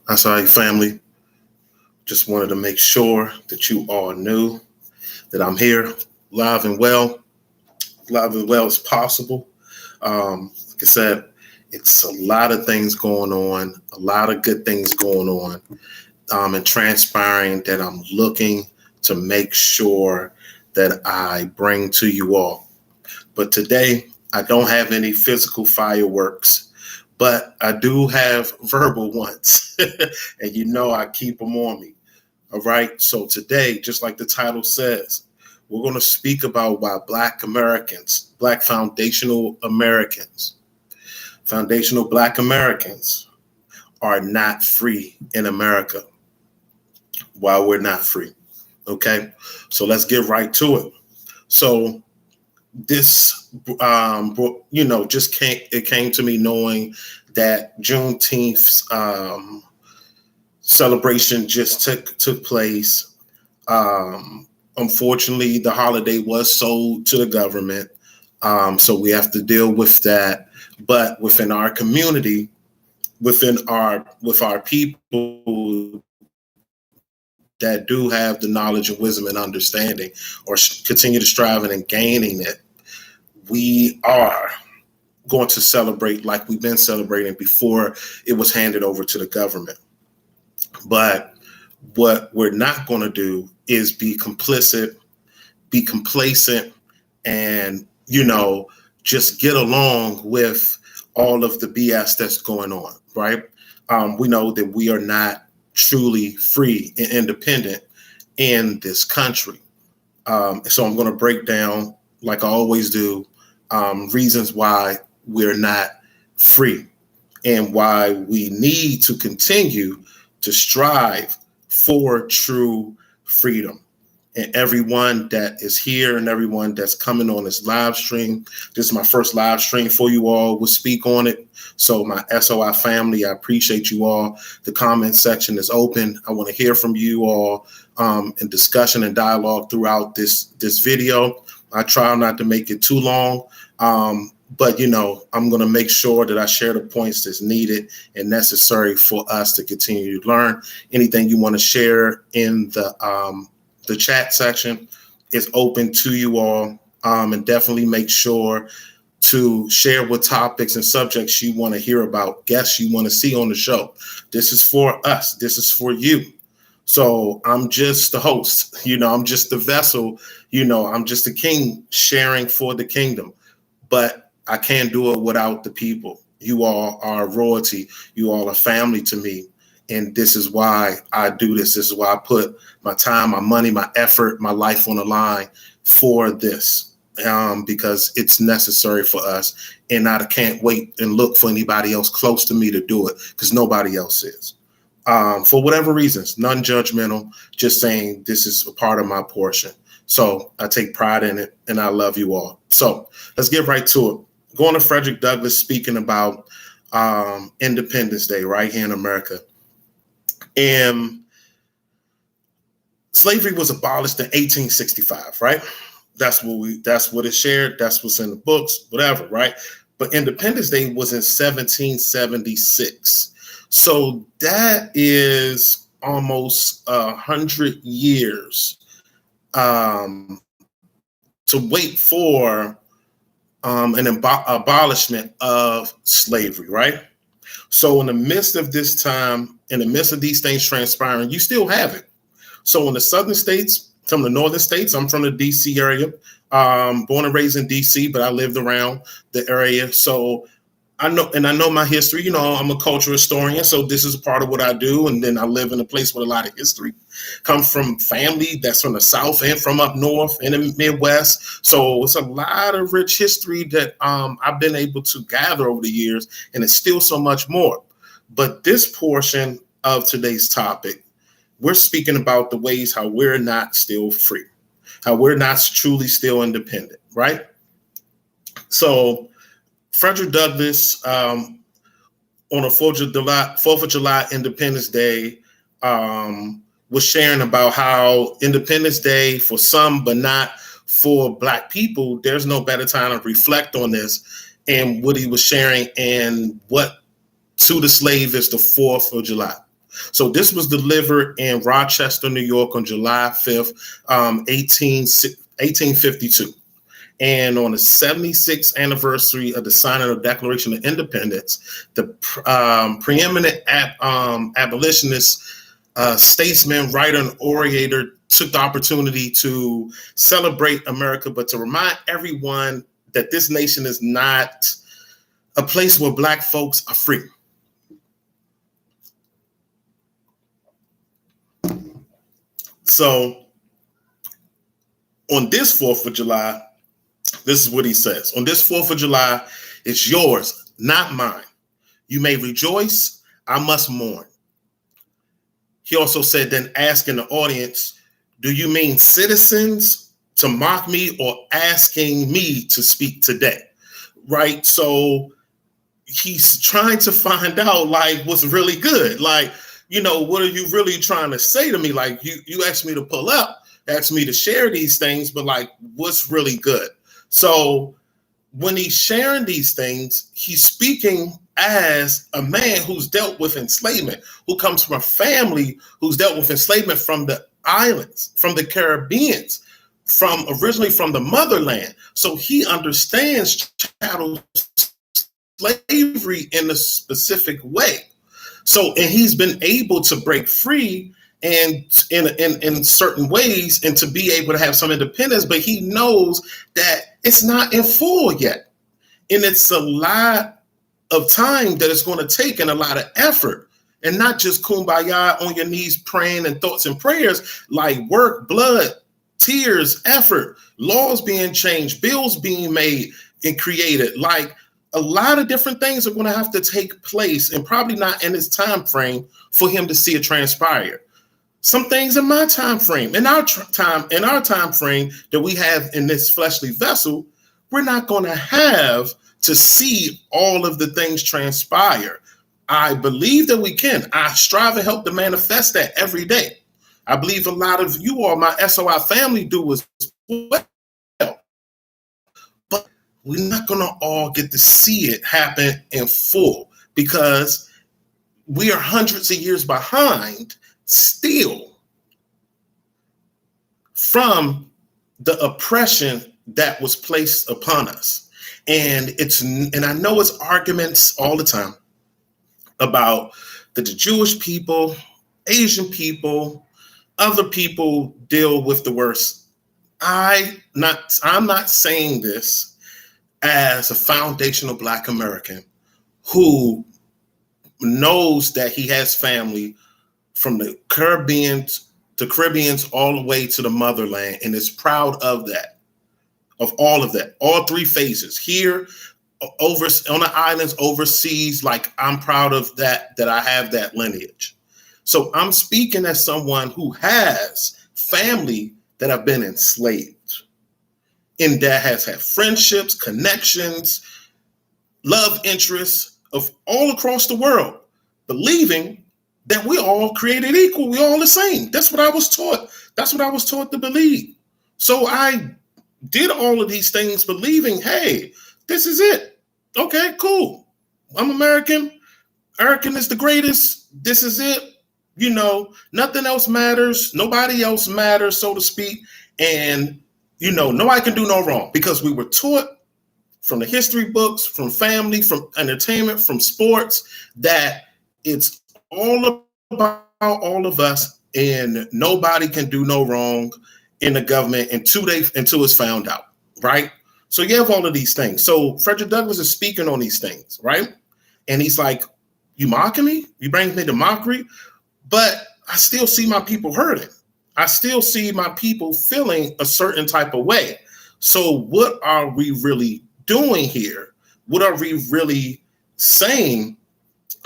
I saw you, family. Just wanted to make sure that you all knew that I'm here, live and well as possible. Like I said, it's a lot of things going on, a lot of good things going on, and transpiring that I'm looking to make sure that I bring to you all. But today, I don't have any physical fireworks, but I do have verbal ones. And I keep them on me. All right. So today, just like the title says, we're going to speak about why Black foundational Black Americans are not free in America. Why we're not free. Okay. So let's get right to it. So this, it came to me knowing that Juneteenth's celebration just took place. Unfortunately, the holiday was sold to the government, so we have to deal with that. But within our community, with our people that do have the knowledge and wisdom and understanding, or continue to striving and gaining it, we are going to celebrate like we've been celebrating before it was handed over to the government. But what we're not going to do is be complicit, be complacent, and, just get along with all of the BS that's going on, right? We know that we are not truly free and independent in this country. So I'm going to break down, like I always do, reasons why we're not free and why we need to continue to strive for true freedom. And everyone that is here and everyone that's coming on this live stream, this is my first live stream for you all. We'll speak on it. So my SOI family, I appreciate you all. The comment section is open. I want to hear from you all in discussion and dialogue throughout this video. I try not to make it too long. But, I'm going to make sure that I share the points that's needed and necessary for us to continue to learn. Anything you want to share in the chat section is open to you all. And definitely make sure to share what topics and subjects you want to hear about, guests you want to see on the show. This is for us. This is for you. So I'm just the host, I'm just the vessel, I'm just the king sharing for the kingdom. But I can't do it without the people. You all are royalty. You all are family to me. And this is why I do this. This is why I put my time, my money, my effort, my life on the line for this, because it's necessary for us. And I can't wait and look for anybody else close to me to do it, because nobody else is. For whatever reasons, non-judgmental, just saying this is a part of my portion. So I take pride in it, and I love you all. So let's get right to it. Going to Frederick Douglass speaking about Independence Day right here in America. And slavery was abolished in 1865, right? That's what is shared. That's what's in the books, whatever, right? But Independence Day was in 1776. So that is almost 100 years to wait for an abolishment of slavery, right? So in the midst of this time, in the midst of these things transpiring, you still have it. So in the southern states, from the northern states, I'm from the DC area, born and raised in DC, but I lived around the area. So I know my history. I'm a cultural historian, so this is a part of what I do. And then I live in a place with a lot of history. Come from family that's from the South and from up north in the Midwest. So it's a lot of rich history that I've been able to gather over the years, and it's still so much more. But this portion of today's topic, we're speaking about the ways how we're not still free, how we're not truly still independent, right? So Frederick Douglass, on a 4th of July Independence Day, was sharing about how Independence Day for some, but not for Black people, there's no better time to reflect on this, and what he was sharing and what to the slave is the 4th of July. So this was delivered in Rochester, New York on July 5th, 1852. And on the 76th anniversary of the signing of the Declaration of Independence, the preeminent abolitionist statesman, writer, and orator took the opportunity to celebrate America, but to remind everyone that this nation is not a place where Black folks are free. So on this 4th of July, this is what he says. On this 4th of July, it's yours, not mine. You may rejoice, I must mourn. He also said, then asking the audience, do you mean citizens to mock me or asking me to speak today? Right? So he's trying to find out like what's really good. Like, you know, what are you really trying to say to me? Like you asked me to pull up, asked me to share these things, but like what's really good? So when he's sharing these things, he's speaking as a man who's dealt with enslavement, who comes from a family who's dealt with enslavement from the islands, from the Caribbean, originally from the motherland. So he understands chattel slavery in a specific way. So, and he's been able to break free and in certain ways and to be able to have some independence, but he knows that it's not in full yet. And it's a lot of time that it's going to take and a lot of effort, and not just kumbaya on your knees praying and thoughts and prayers, like work, blood, tears, effort, laws being changed, bills being made and created. Like a lot of different things are going to have to take place, and probably not in his time frame for him to see it transpire. Some things in my time frame, in our time frame that we have in this fleshly vessel, we're not going to have to see all of the things transpire. I believe that we can. I strive to help to manifest that every day. I believe a lot of you all, my SOI family, do as well. But we're not going to all get to see it happen in full because we are hundreds of years behind still from the oppression that was placed upon us. And I know it's arguments all the time about that the Jewish people, Asian people, other people deal with the worst. I'm not saying this as a foundational Black American who knows that he has family from the Caribbeans all the way to the motherland, and is proud of that, of all of that, all three phases here, over on the islands, overseas. Like I'm proud of that I have that lineage. So I'm speaking as someone who has family that have been enslaved and that has had friendships, connections, love interests of all across the world, believing that we're all created equal. We're all the same. That's what I was taught. That's what I was taught to believe. So I did all of these things believing, hey, this is it. Okay, cool. I'm American. American is the greatest. This is it. You know, nothing else matters. Nobody else matters, so to speak. And, you know, nobody can do no wrong because we were taught from the history books, from family, from entertainment, from sports, that it's all about all of us and nobody can do no wrong in the government until it's found out, right? So you have all of these things. So Frederick Douglass is speaking on these things, right? And he's like, you mocking me? You bring me to mockery? But I still see my people hurting. I still see my people feeling a certain type of way. So what are we really doing here? What are we really saying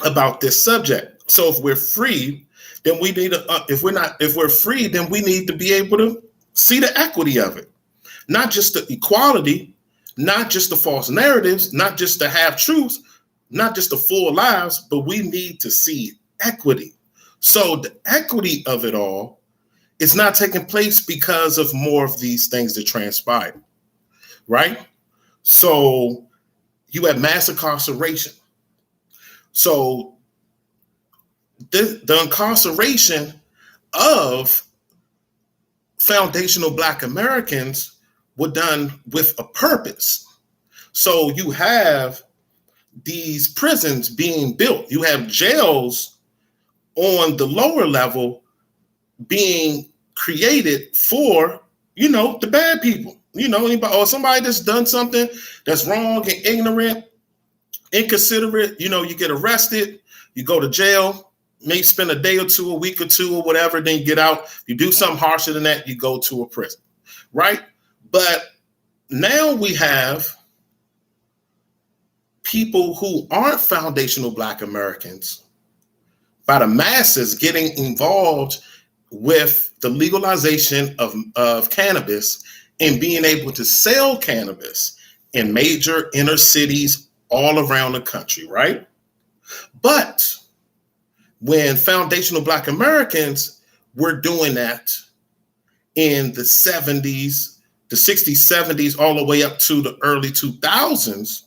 about this subject? So if we're free, then we need to, if we're free, then we need to be able to see the equity of it. Not just the equality, not just the false narratives, not just the half truths, not just the full lies, but we need to see equity. So the equity of it all is not taking place because of more of these things that transpired, right? So you have mass incarceration. So the incarceration of foundational Black Americans were done with a purpose. So you have these prisons being built. You have jails on the lower level being created for, the bad people. Anybody or somebody that's done something that's wrong and ignorant, inconsiderate, you get arrested, you go to jail, maybe spend a day or two, a week or two or whatever, then you get out. You do something harsher than that, you go to a prison, right? But now we have people who aren't foundational Black Americans by the masses getting involved with the legalization of cannabis and being able to sell cannabis in major inner cities all around the country, right? But when foundational Black Americans were doing that in the 70s, the 60s, 70s, all the way up to the early 2000s,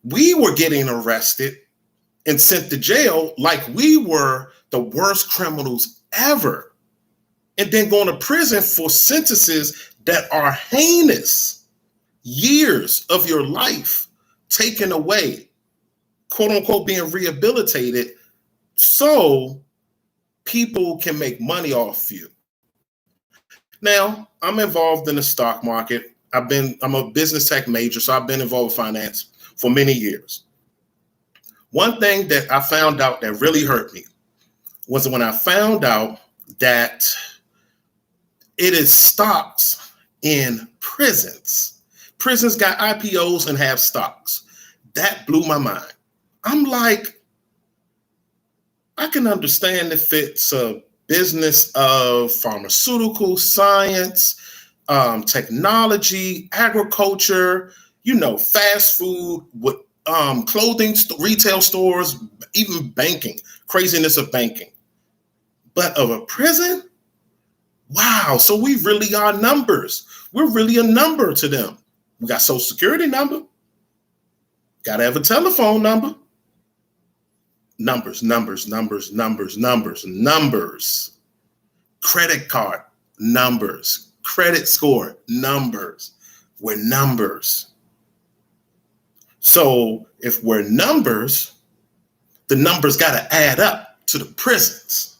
we were getting arrested and sent to jail like we were the worst criminals ever, and then going to prison for sentences that are heinous. Years of your life taken away, quote unquote, being rehabilitated so people can make money off you. Now, I'm involved in the stock market. I'm a business tech major, so I've been involved with finance for many years. One thing that I found out that really hurt me was when I found out that it is stocks in prisons. Prisons got IPOs and have stocks. That blew my mind. I'm like, I can understand if it's a business of pharmaceutical science, technology, agriculture, fast food, with clothing, retail stores, even banking, craziness of banking. But of a prison? Wow, so we really are numbers. We're really a number to them. We got social security number. Got to have a telephone number. Numbers. Credit card, numbers. Credit score, numbers. We're numbers. So if we're numbers, the numbers got to add up to the prisons.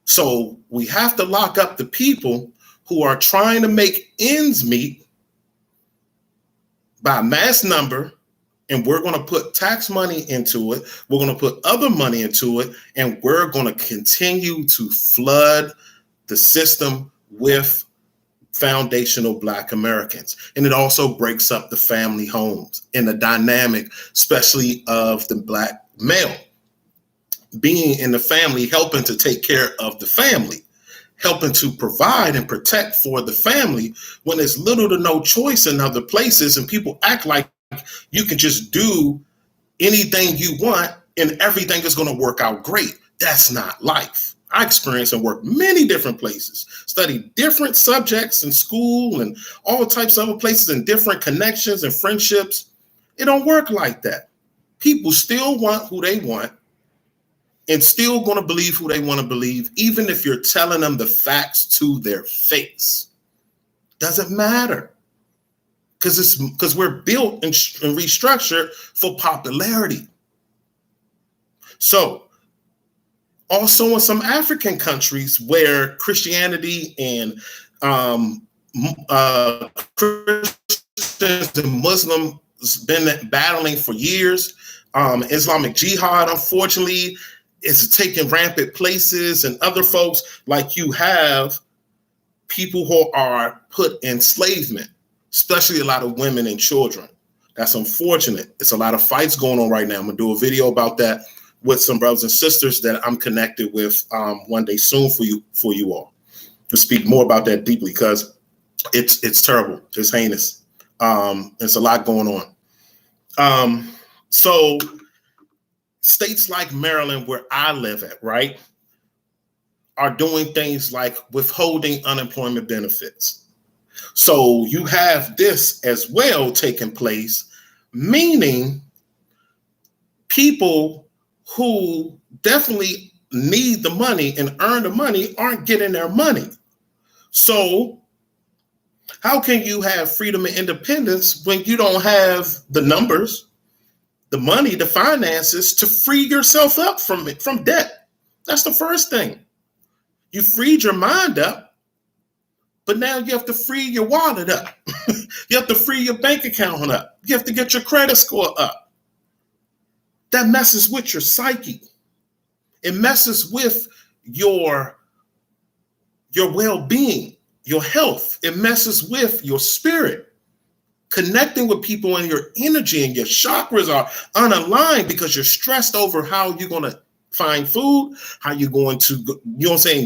So we have to lock up the people who are trying to make ends meet by mass number, and we're going to put tax money into it. We're going to put other money into it, and we're going to continue to flood the system with foundational Black Americans. And it also breaks up the family homes and the dynamic, especially of the Black male being in the family, helping to take care of the family, helping to provide and protect for the family when there's little to no choice in other places, and people act like you can just do anything you want and everything is going to work out great. That's not life. I experienced and worked many different places, studied different subjects in school and all types of other places, and different connections and friendships. It don't work like that. People still want who they want and still going to believe who they want to believe, even if you're telling them the facts to their face. Doesn't matter. Because we're built and restructured for popularity. So also in some African countries where Christianity and Christians and Muslims been battling for years, Islamic Jihad, unfortunately, is taking rampant places, and other folks, like you have people who are put in enslavement, especially a lot of women and children. That's unfortunate. It's a lot of fights going on right now. I'm gonna do a video about that with some brothers and sisters that I'm connected with one day soon for you all to speak more about that deeply, because it's terrible. It's heinous. There's a lot going on. So states like Maryland, where I live at, right, are doing things like withholding unemployment benefits. So you have this as well taking place, meaning people who definitely need the money and earn the money aren't getting their money. So how can you have freedom and independence when you don't have the numbers, the money, the finances to free yourself up from debt? That's the first thing. You freed your mind up, but now you have to free your wallet up. You have to free your bank account up. You have to get your credit score up. That messes with your psyche. It messes with your well-being, your health. It messes with your spirit. Connecting with people and your energy and your chakras are unaligned because you're stressed over how you're going to find food, how you're going to,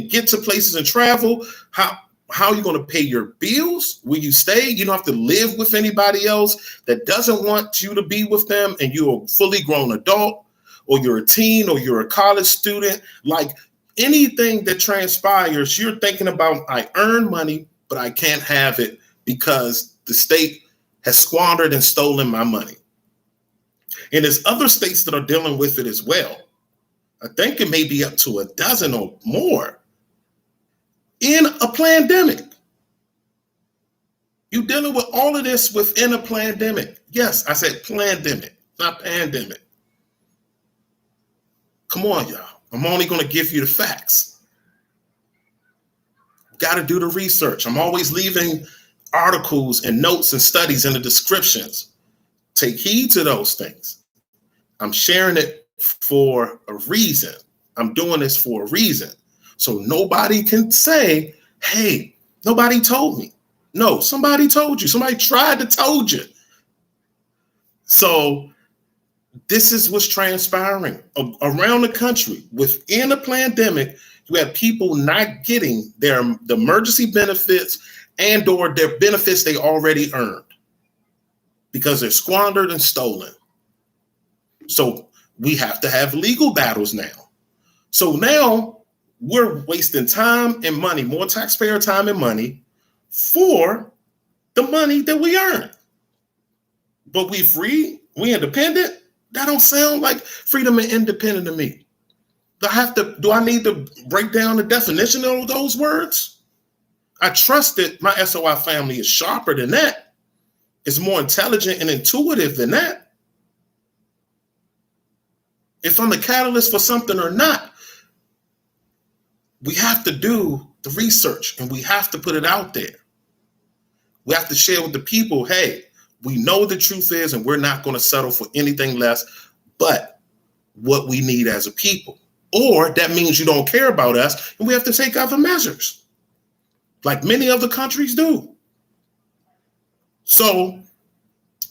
get to places and travel, how you're going to pay your bills, where you stay. You don't have to live with anybody else that doesn't want you to be with them, and you're a fully grown adult, or you're a teen, or you're a college student. Like anything that transpires, you're thinking about, I earn money, but I can't have it because the state has squandered and stolen my money. And there's other states that are dealing with it as well. I think it may be up to a dozen or more. In a pandemic. You're dealing with all of this within a pandemic. Yes, I said pandemic, not pandemic. Come on, y'all. I'm only going to give you the facts. Got to do the research. I'm always leaving articles and notes and studies in the descriptions. Take heed to those things. I'm sharing it for a reason. I'm doing this for a reason. So nobody can say, hey, nobody told me. No, somebody told you. Somebody tried to told you. So this is what's transpiring around the country. Within a pandemic, you have people not getting the emergency benefits and or their benefits they already earned because they're squandered and stolen. So we have to have legal battles now. So now we're wasting time and money, more taxpayer time and money for the money that we earn. But we free, we independent. That don't sound like freedom and independent to me. Do I need to break down the definition of those words? I trust that my SOI family is sharper than that. It's more intelligent and intuitive than that. If I'm the catalyst for something or not, we have to do the research and we have to put it out there. We have to share with the people, hey, we know the truth is, and we're not going to settle for anything less but what we need as a people. Or that means you don't care about us and we have to take other measures like many other countries do. So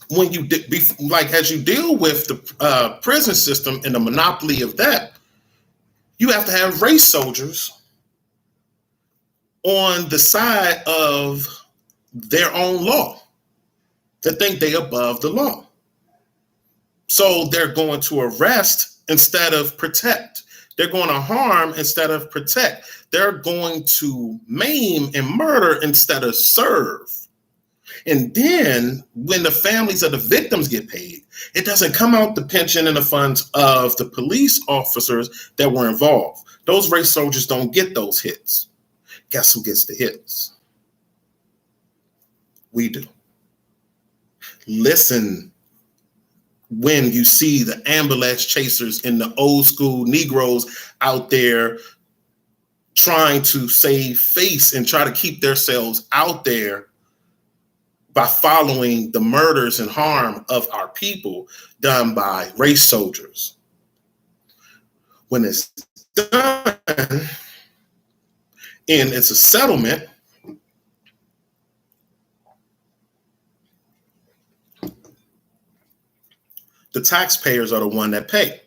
when as you deal with the prison system and the monopoly of that, you have to have race soldiers on the side of their own law that think they above the law. So they're going to arrest instead of protect. They're going to harm instead of protect. They're going to maim and murder instead of serve. And then when the families of the victims get paid, it doesn't come out the pension and the funds of the police officers that were involved. Those race soldiers don't get those hits. Guess who gets the hits? We do. Listen when you see the ambulance chasers and the old school Negroes out there trying to save face and try to keep themselves out there by following the murders and harm of our people done by race soldiers. When it's done and it's a settlement, the taxpayers are the one that pay.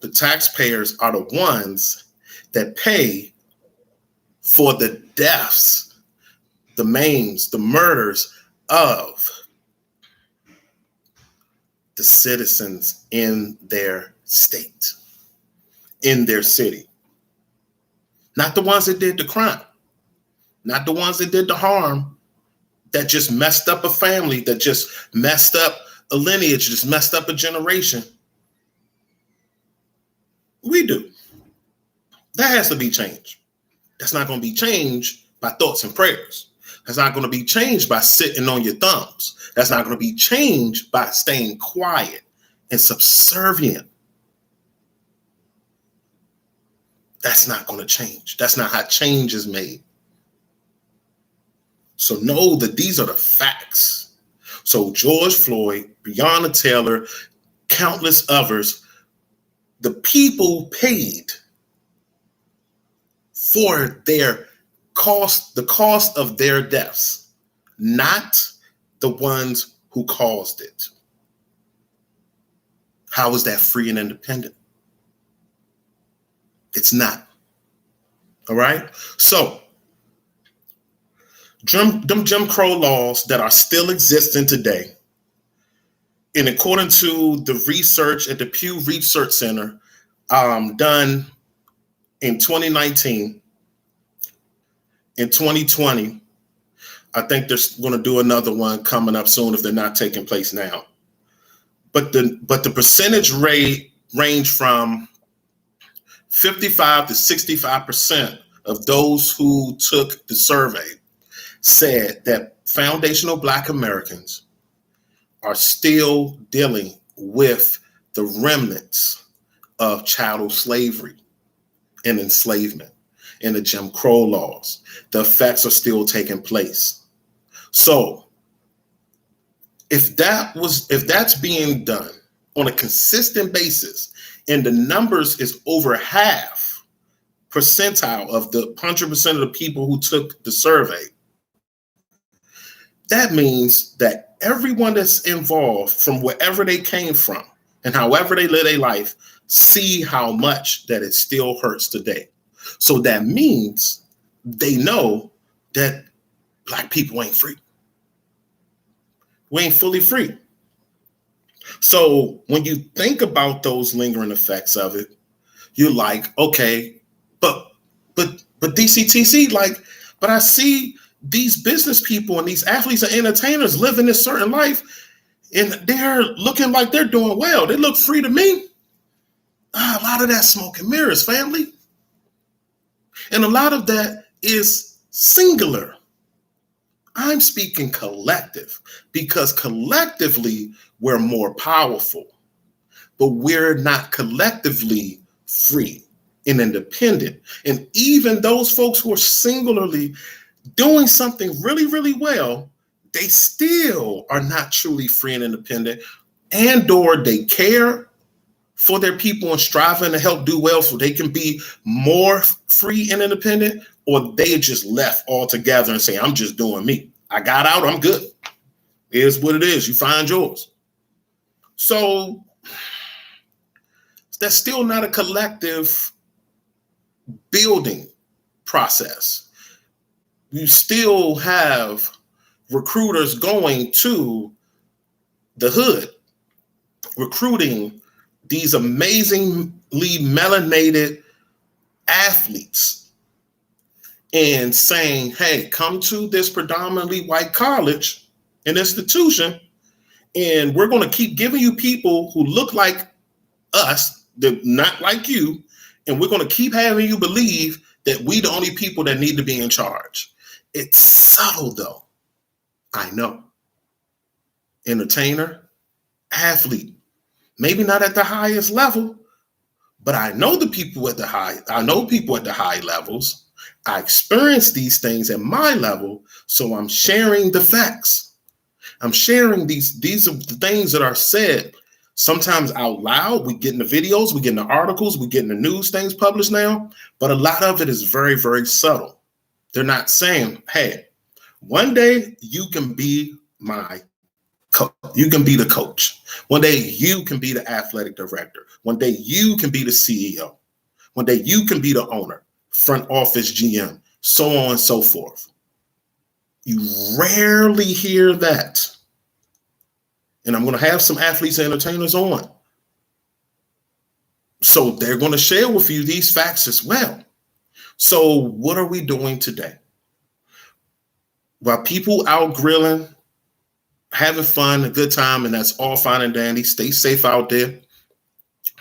The taxpayers are the ones that pay for the deaths, the maims, the murders of the citizens in their state, in their city. Not the ones that did the crime, not the ones that did the harm, that just messed up a family, that just messed up a lineage, just messed up a generation. We do. That has to be changed. That's not going to be changed by thoughts and prayers. That's not going to be changed by sitting on your thumbs. That's not going to be changed by staying quiet and subservient. That's not going to change. That's not how change is made. So know that these are the facts. So George Floyd, Breonna Taylor, countless others, the people paid for their cost, the cost of their deaths, not the ones who caused it. How is that free and independent? It's not. All right. So them Jim Crow laws that are still existing today, and according to the research at the Pew Research Center, done in 2019, in 2020, I think they're going to do another one coming up soon if they're not taking place now. But the percentage rate range from 55 to 65% of those who took the survey said that foundational Black Americans are still dealing with the remnants of chattel slavery and enslavement and the Jim Crow laws. The effects are still taking place. So if that's being done on a consistent basis and the numbers is over half percentile of the 100% of the people who took the survey, that means that everyone that's involved from wherever they came from and however they live their life see how much that it still hurts today. So that means they know that Black people ain't free. We ain't fully free. So when you think about those lingering effects of it, you're like, okay, but DCTC, like, but I see these business people and these athletes and entertainers living this certain life and they're looking like they're doing well. They look free to me. A lot of that smoke and mirrors, family. And a lot of that is singular. I'm speaking collective because collectively we're more powerful, but we're not collectively free and independent. And even those folks who are singularly doing something really, really well, they still are not truly free and independent, and or they care for their people and striving to help do well so they can be more free and independent, or they just left altogether and say, I'm just doing me. I got out, I'm good. Here's what it is. You find yours. So that's still not a collective building process. You still have recruiters going to the hood, recruiting these amazingly melanated athletes and saying, hey, come to this predominantly white college and institution, and we're going to keep giving you people who look like us, they're not like you, and we're going to keep having you believe that we the only people that need to be in charge. It's subtle, though. I know. Entertainer, athlete, maybe not at the highest level, but I know the people at the high. I know people at the high levels. I experience these things at my level, so I'm sharing the facts. I'm sharing these are the things that are said sometimes out loud. We get in the videos, we get in the articles, we get in the news things published now, but a lot of it is very, very subtle. They're not saying, hey, one day you can be my coach. You can be the coach. One day you can be the athletic director. One day you can be the CEO. One day you can be the owner, front office GM, so on and so forth. You rarely hear that. And I'm going to have some athletes and entertainers on. So they're going to share with you these facts as well. So what are we doing today? While people out grilling, having fun, a good time, and that's all fine and dandy, stay safe out there.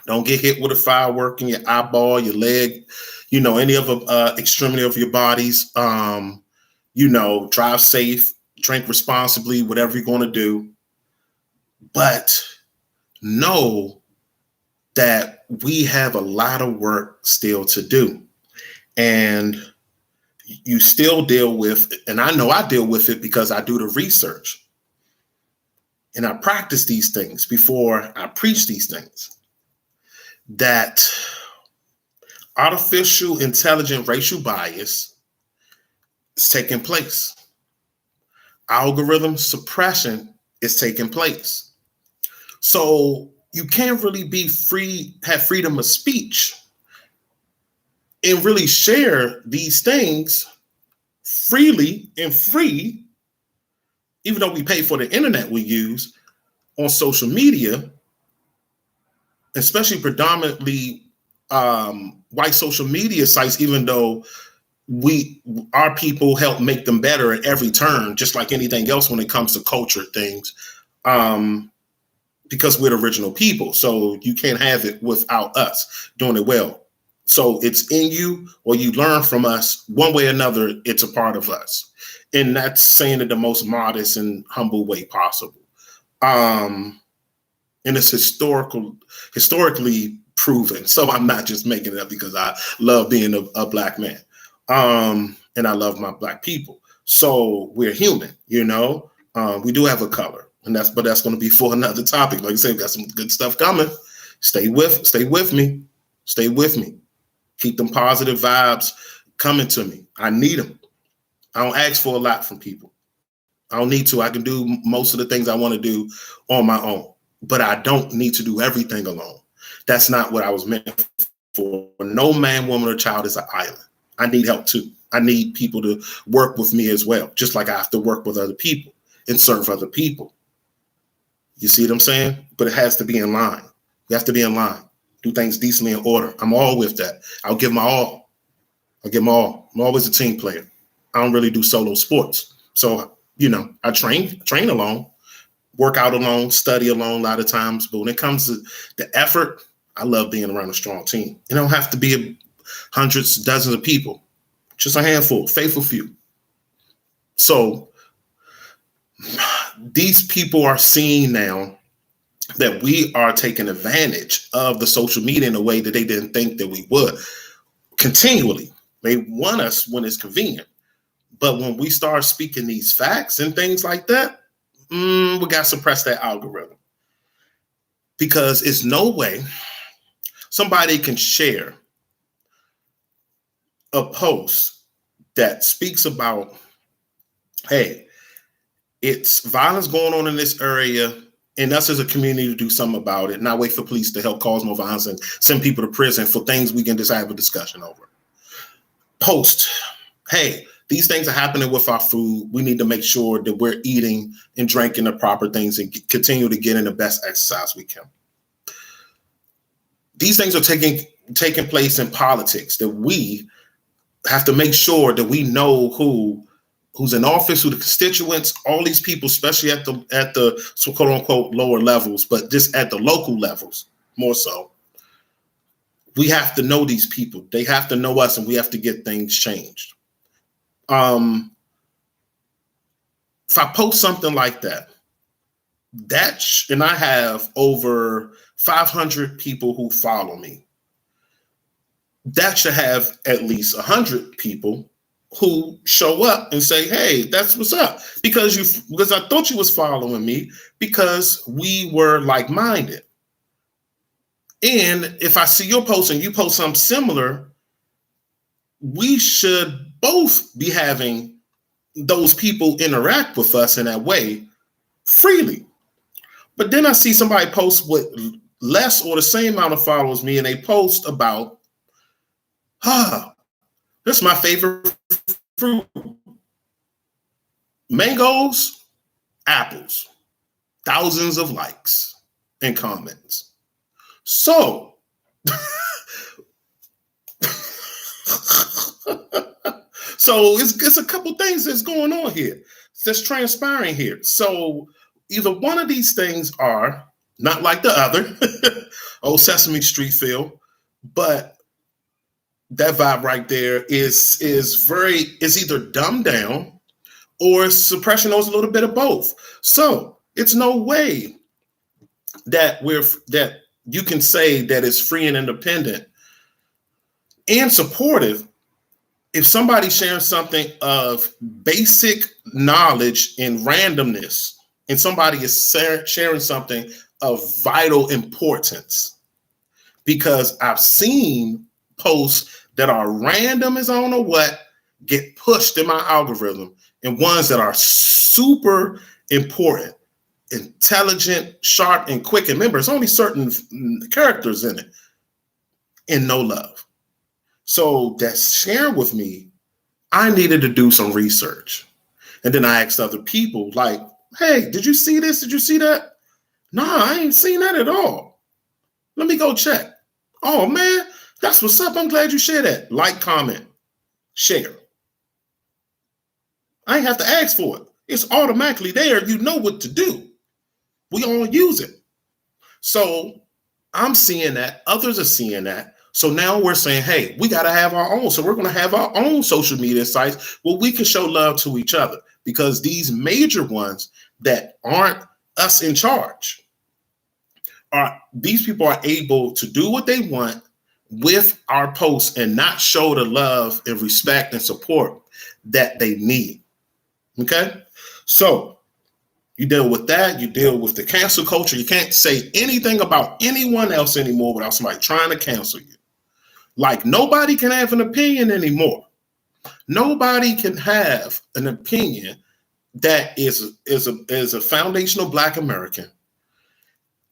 Don't get hit with a firework in your eyeball, your leg, any other extremity of your bodies. Drive safe, drink responsibly, whatever you're going to do. But know that we have a lot of work still to do. And you still deal with, and I know I deal with it because I do the research and I practice these things before I preach these things, that artificial intelligent racial bias is taking place. Algorithm suppression is taking place. So you can't really have freedom of speech and really share these things freely and free, even though we pay for the internet we use on social media, especially predominantly white social media sites, even though our people help make them better at every turn, just like anything else when it comes to culture things, because we're the original people. So you can't have it without us doing it well. So it's in you, or you learn from us one way or another. It's a part of us. And that's saying it the most modest and humble way possible. And it's historically proven. So I'm not just making it up because I love being a Black man. And I love my Black people. So we're human, we do have a color, but that's going to be for another topic. Like I said, we got some good stuff coming. Stay with me. Keep them positive vibes coming to me. I need them. I don't ask for a lot from people. I don't need to. I can do most of the things I want to do on my own, but I don't need to do everything alone. That's not what I was meant for. No man, woman, or child is an island. I need help too. I need people to work with me as well, just like I have to work with other people and serve other people. You see what I'm saying? But it has to be in line. You have to be in line. Do things decently in order. I'm all with that. I'll give my all. I'm always a team player. I don't really do solo sports. So, I train alone, work out alone, study alone a lot of times. But when it comes to the effort, I love being around a strong team. You don't have to be hundreds, dozens of people, just a handful, faithful few. So these people are seeing now that we are taking advantage of the social media in a way that they didn't think that we would. Continually, they want us when it's convenient. But when we start speaking these facts and things like that, we got to suppress that algorithm. Because it's no way somebody can share a post that speaks about, hey, it's violence going on in this area, and us as a community to do something about it, not wait for police to help cause more violence and send people to prison for things we can just have a discussion over. Post, hey, these things are happening with our food. We need to make sure that we're eating and drinking the proper things and continue to get in the best exercise we can. These things are taking place in politics, that we have to make sure that we know who's in office, who the constituents, all these people, especially at the so quote unquote lower levels, but just at the local levels more so. We have to know these people. They have to know us, and we have to get things changed. If I post something like that, and I have over 500 people who follow me, that should have at least 100 people who show up and say, hey, that's what's up. Because I thought you was following me because we were like-minded. And if I see your post and you post something similar, we should both be having those people interact with us in that way freely. But then I see somebody post with less or the same amount of followers as me, and they post about, this is my favorite fruit. Mangoes, apples, thousands of likes and comments. So, it's a couple things that's going on here, that's transpiring here. So either one of these things are not like the other, old Sesame Street feel, but that vibe right there is either dumbed down or suppression knows a little bit of both. So it's no way that that you can say that it's free and independent and supportive if somebody's sharing something of basic knowledge and randomness, and somebody is sharing something of vital importance. Because I've seen posts that are random as I don't know what get pushed in my algorithm, and ones that are super important, intelligent, sharp, and quick. And remember, there's only certain characters in it, and no love. So that's sharing with me, I needed to do some research. And then I asked other people, like, hey, did you see this? Did you see that? Nah, I ain't seen that at all. Let me go check. Oh, man, that's what's up. I'm glad you shared that. Like, comment, share. I ain't have to ask for it. It's automatically there. You know what to do. We all use it. So I'm seeing that. Others are seeing that. So now we're saying, hey, we got to have our own. So we're going to have our own social media sites where we can show love to each other, because these major ones that aren't us in charge, these people are able to do what they want with our posts and not show the love and respect and support that they need. Okay. So you deal with that. You deal with the cancel culture. You can't say anything about anyone else anymore without somebody trying to cancel you. Like, nobody can have an opinion anymore. Nobody can have an opinion that is a foundational Black American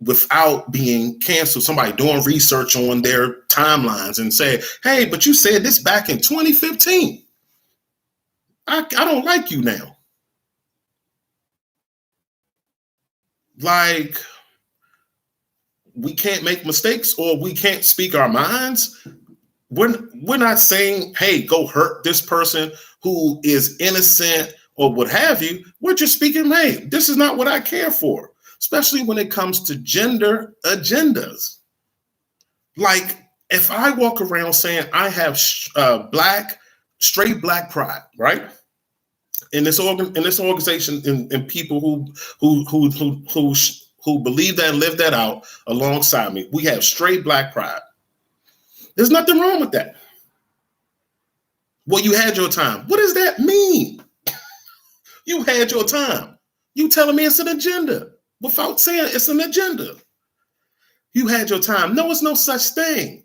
without being canceled. Somebody doing research on their timelines and say, hey, but you said this back in 2015. I don't like you now. Like, we can't make mistakes, or we can't speak our minds. We're not saying, hey, go hurt this person who is innocent or what have you. We're just speaking, hey, this is not what I care for, especially when it comes to gender agendas. Like, if I walk around saying I have straight Black pride, right? In this organization, and people who believe that and live that out alongside me, we have straight Black pride. There's nothing wrong with that. Well, you had your time. What does that mean? You had your time. You telling me it's an agenda without saying it's an agenda. You had your time. No, it's no such thing.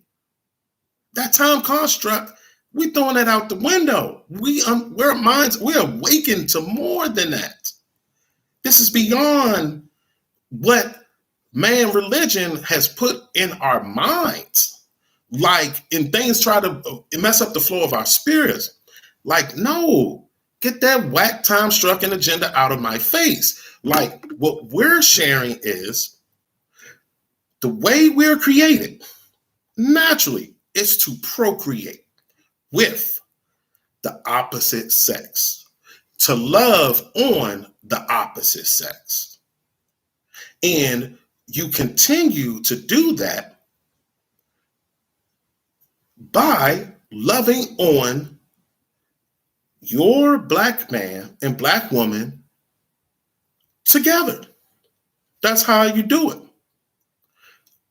That time construct, we throwing that out the window. We're awakened to more than that. This is beyond what man religion has put in our minds. Like, and things try to mess up the flow of our spirits. Like, no, get that whack time struck and agenda out of my face. Like, what we're sharing is the way we're created naturally is to procreate with the opposite sex, to love on the opposite sex. And you continue to do that by loving on your Black man and Black woman together. That's how you do it.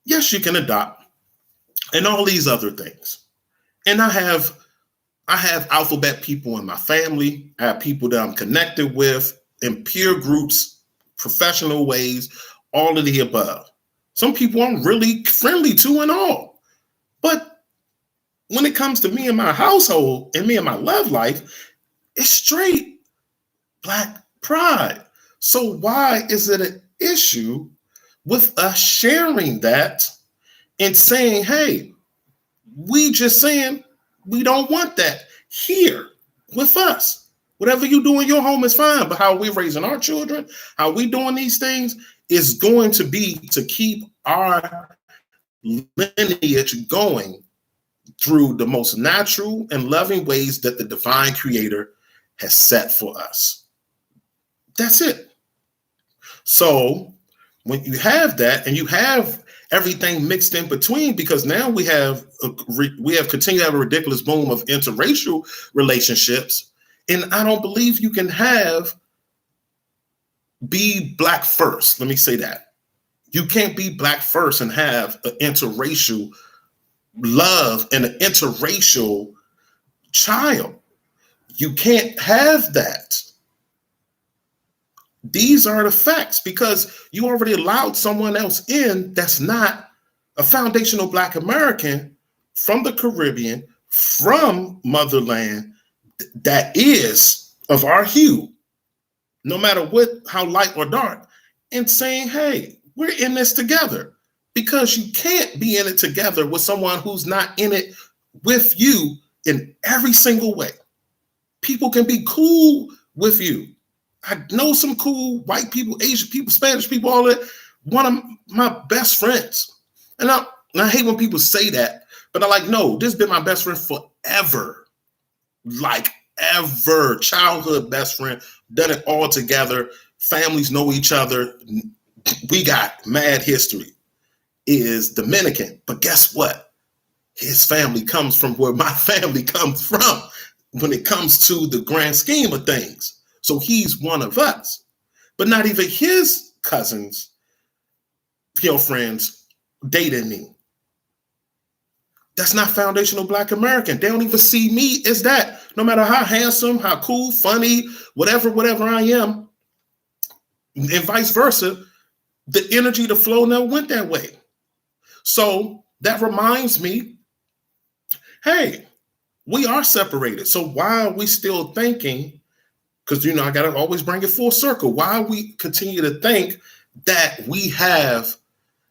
Yes, you can adopt and all these other things. And I have alphabet people in my family. I have people that I'm connected with in peer groups, professional ways, all of the above. Some people I'm really friendly to and all. But when it comes to me and my household and me and my love life, it's straight Black pride. So why is it an issue with us sharing that and saying, hey, we just saying we don't want that here with us. Whatever you do in your home is fine, but how we're raising our children, how we doing these things is going to be to keep our lineage going through the most natural and loving ways that the divine creator has set for us. That's it. So When you have that and you have everything mixed in between, because now we have continued to have a ridiculous boom of interracial relationships, and I don't believe you can be black first. Let me say that. You can't be black first and have an interracial love and an interracial child. You can't have that. These are the facts, because you already allowed someone else in that's not a foundational Black American from the Caribbean, from motherland, that is of our hue, no matter how light or dark, and saying, hey, we're in this together. Because you can't be in it together with someone who's not in it with you in every single way. People can be cool with you. I know some cool white people, Asian people, Spanish people, all that. One of my best friends. And I hate when people say that, but I'm like, no, this has been my best friend forever. Like ever. Childhood best friend. Done it all together. Families know each other. We got mad history. Is Dominican. But guess what? His family comes from where my family comes from when it comes to the grand scheme of things. So he's one of us, but not even his cousins, friends dated me. That's not foundational Black American. They don't even see me as that. No matter how handsome, how cool, funny, whatever I am, and vice versa, the energy, the flow never went that way. So that reminds me, hey, we are separated. So why are we still thinking, because, I got to always bring it full circle, why we continue to think that we have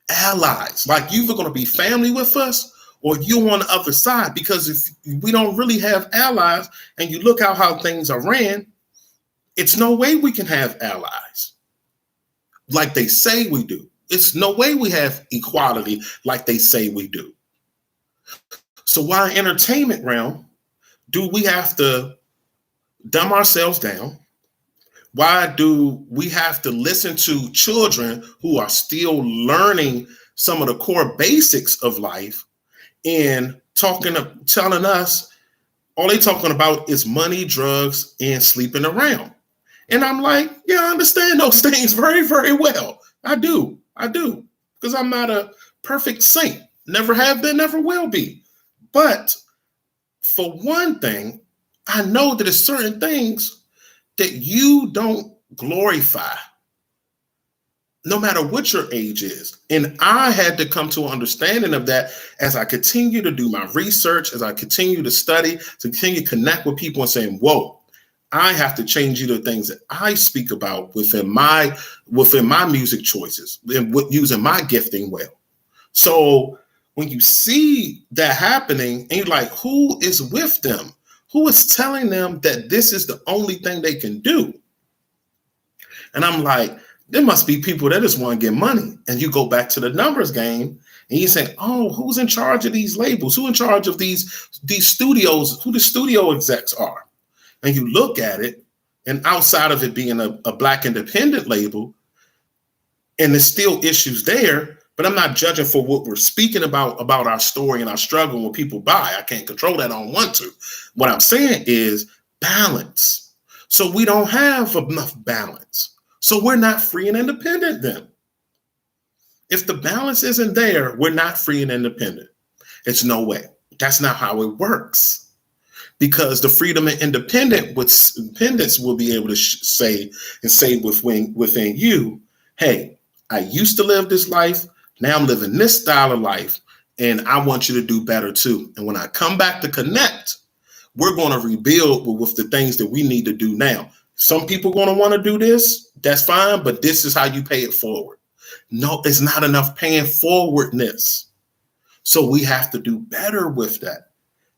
allies, like you're going to be family with us or you on the other side? Because if we don't really have allies, and you look how things are ran, it's no way we can have allies like they say we do. It's no way we have equality like they say we do. So why entertainment realm do we have to dumb ourselves down? Why do we have to listen to children who are still learning some of the core basics of life and telling us all they talking about is money, drugs, and sleeping around? And I'm like, yeah, I understand those things very, very well. I do, because I'm not a perfect saint. Never have been, never will be. But for one thing, I know that there's certain things that you don't glorify, no matter what your age is. And I had to come to an understanding of that as I continue to do my research, as I continue to study, to continue to connect with people and saying, whoa, I have to change the things that I speak about within my music choices and using my gifting well. So when you see that happening and you're like, who is with them? Who is telling them that this is the only thing they can do? And I'm like, there must be people that just want to get money. And you go back to the numbers game and you say, oh, who's in charge of these labels? Who in charge of these studios? Who the studio execs are? And you look at it, and outside of it being a Black independent label, and there's still issues there, but I'm not judging for what we're speaking about our story and our struggle and what people buy. I can't control that. I don't want to. What I'm saying is balance. So we don't have enough balance. So we're not free and independent then. If the balance isn't there, we're not free and independent. It's no way. That's not how it works. Because the freedom and independence will be able to say within you, hey, I used to live this life. Now I'm living this style of life, and I want you to do better too. And when I come back to connect, we're going to rebuild with the things that we need to do now. Some people are going to want to do this. That's fine, but this is how you pay it forward. No, it's not enough paying forwardness. So we have to do better with that.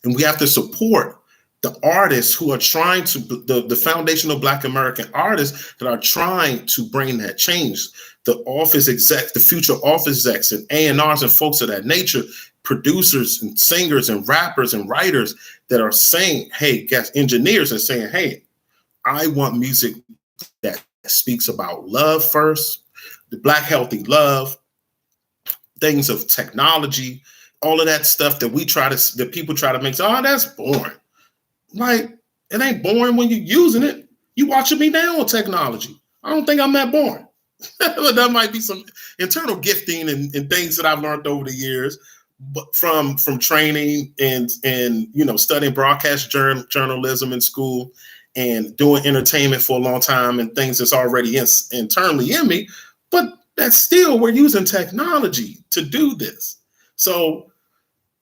And we have to support the artists who are trying to, the foundational Black American artists that are trying to bring that change. The office execs, the future office execs and A&Rs and folks of that nature, producers and singers and rappers and writers that are saying, hey, engineers are saying, hey, I want music that speaks about love first, the Black Healthy Love, things of technology, all of that stuff that people try to make. Oh, that's boring. Like, it ain't boring when you're using it. You watching me now on technology. I don't think I'm that boring. But that might be some internal gifting and things that I've learned over the years, but from training and studying broadcast journalism in school and doing entertainment for a long time and things that's already internally in me. But that's still, we're using technology to do this. So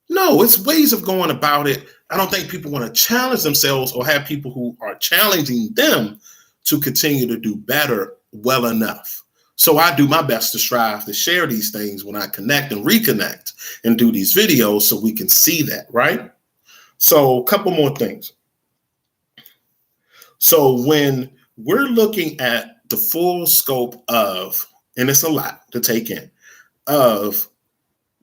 no, it's ways of going about it. I don't think people want to challenge themselves or have people who are challenging them to continue to do better well enough. So I do my best to strive to share these things when I connect and reconnect and do these videos so we can see that, right? So a couple more things. So when we're looking at the full scope of, and it's a lot to take in, of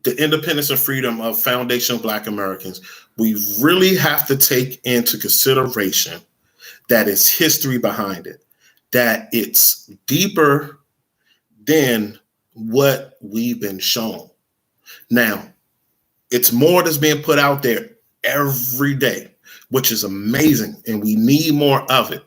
the independence and freedom of Foundation of Black Americans, we really have to take into consideration that it's history behind it, that it's deeper than what we've been shown. Now, it's more that's being put out there every day, which is amazing, and we need more of it.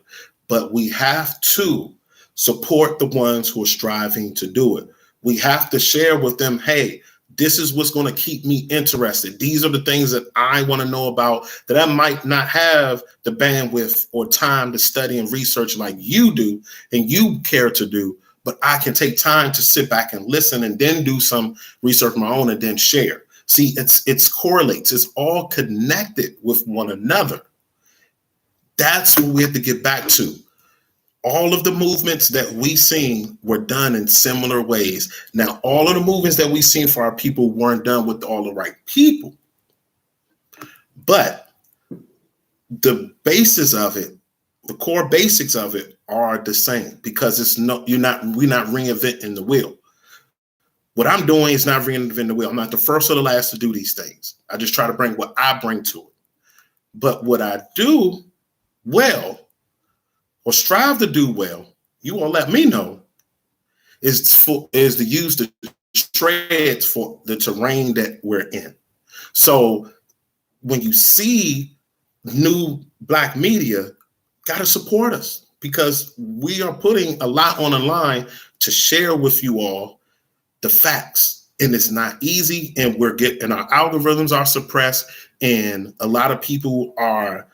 But we have to support the ones who are striving to do it. We have to share with them, hey, this is what's going to keep me interested. These are the things that I want to know about that I might not have the bandwidth or time to study and research like you do and you care to do. But I can take time to sit back and listen and then do some research of my own and then share. See, it's correlates. It's all connected with one another. That's what we have to get back to. All of the movements that we seen were done in similar ways. Now, all of the movements that we seen for our people weren't done with all the right people. But the basis of it, the core basics of it are the same, because we're not reinventing the wheel. What I'm doing is not reinventing the wheel. I'm not the first or the last to do these things. I just try to bring what I bring to it. But what I do well, or strive to do well, you will let me know, is to use the treads for the terrain that we're in. So when you see new Black media, got to support us, because we are putting a lot on the line to share with you all the facts, and it's not easy, and our algorithms are suppressed, and a lot of people are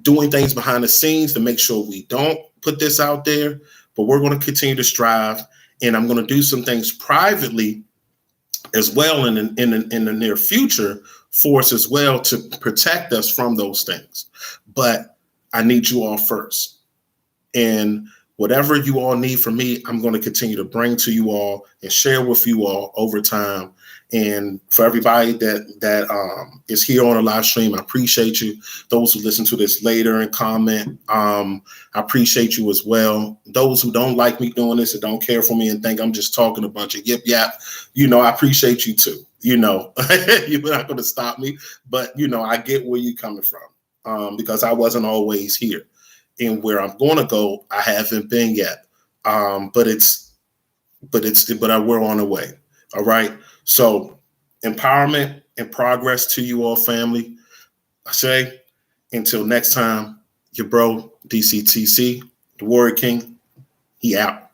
doing things behind the scenes to make sure we don't put this out there. But we're going to continue to strive, and I'm going to do some things privately as well in the near future for us as well, to protect us from those things. But I need you all first. And whatever you all need from me, I'm going to continue to bring to you all and share with you all over time. And for everybody that is here on a live stream, I appreciate you. Those who listen to this later and comment, I appreciate you as well. Those who don't like me doing this and don't care for me and think I'm just talking a bunch of yip yap, I appreciate you too. You're not going to stop me, but I get where you're coming from, because I wasn't always here. And where I'm going to go, I haven't been yet. But we're on the way. All right. So empowerment and progress to you all, family. I say, until next time, your bro, DCTC, the Warrior King, he out.